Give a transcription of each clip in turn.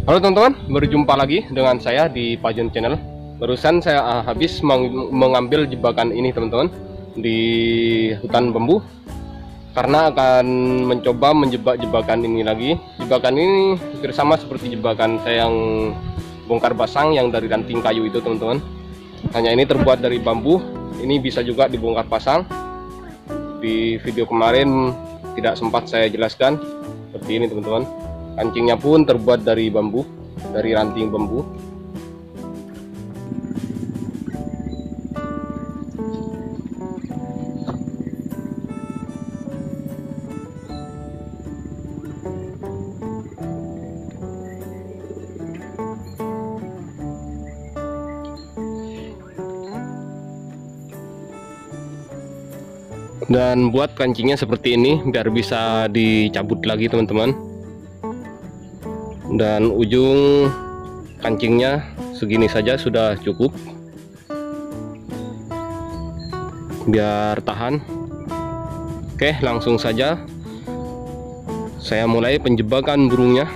Halo teman-teman, berjumpa lagi dengan saya di Pajon Channel. Barusan saya habis mengambil jebakan ini teman-teman di hutan bambu, karena akan mencoba menjebak jebakan ini lagi. Jebakan ini hampir sama seperti jebakan saya yang bongkar pasang yang dari ranting kayu itu teman-teman. Hanya ini terbuat dari bambu, ini bisa juga dibongkar pasang. Di video kemarin tidak sempat saya jelaskan seperti ini teman-teman. Kancingnya pun terbuat dari bambu, dari ranting bambu. Dan buat kancingnya seperti ini biar bisa dicabut lagi teman-teman. Dan ujung kancingnya segini saja sudah cukup biar tahan. Oke, langsung saja saya mulai penjebakan burungnya.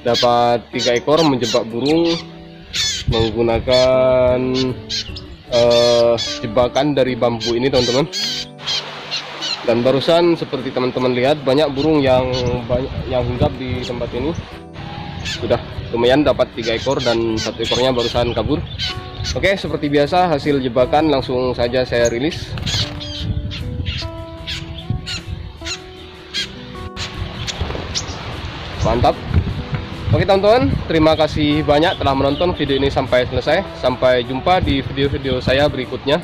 dapat 3 ekor menjebak burung menggunakan jebakan dari bambu ini teman-teman. Dan barusan seperti teman-teman lihat, banyak burung yang hinggap di tempat ini. Sudah lumayan dapat 3 ekor dan 1 ekornya barusan kabur. Oke, seperti biasa hasil jebakan langsung saja saya rilis. Mantap. Oke teman-teman, terima kasih banyak telah menonton video ini sampai selesai. Sampai jumpa di video-video saya berikutnya.